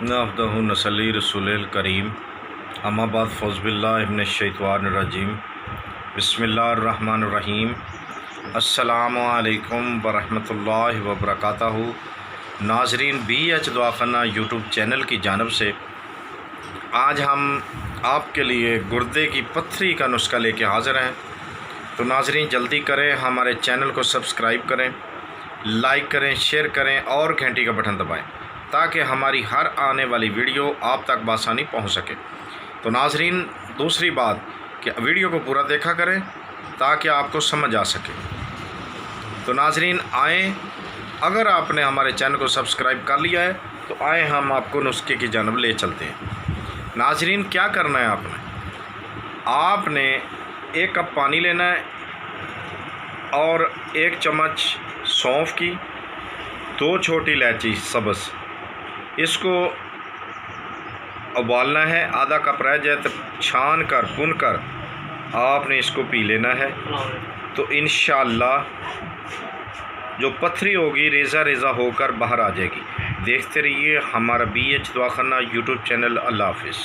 नहमदहु नसली रसूलिल करीम अम्मा बाद फ़ौज़ बिल्लाहि मिनश्शैतानिर्रजीम बिस्मिल्लाहिर्रहमानिर्रहीम अस्सलामु अलैकुम वरहमतुल्लाहि वबरकातुहू। नाज़रीन, BH दवाख़ाना यूट्यूब चैनल की जानिब से आज हम आपके लिए गुर्दे की पत्थरी का नुस्खा लेके हाज़िर हैं। तो नाज़रीन, जल्दी करें, हमारे चैनल को सब्सक्राइब करें, लाइक करें, शेयर करें और घंटी का बटन दबाएं ताकि हमारी हर आने वाली वीडियो आप तक बआसानी पहुंच सके। तो नाज़रीन, दूसरी बात कि वीडियो को पूरा देखा करें ताकि आपको समझ आ सके। तो नाज़रीन आएँ, अगर आपने हमारे चैनल को सब्सक्राइब कर लिया है तो आए हम आपको नुस्खे की जानिब ले चलते हैं। नाज़रीन, क्या करना है आपने 1 कप पानी लेना है और 1 चम्मच सौंफ की, 2 छोटी इलायची सब्ज़, इसको उबालना है। आधा कप रह जाए तो छान कर भून कर आपने इसको पी लेना है। तो इंशाअल्लाह जो पथरी होगी रेज़ा रेज़ा होकर बाहर आ जाएगी। देखते रहिए हमारा BH दवाख़ाना यूट्यूब चैनल। अल्लाह हाफ़िज़।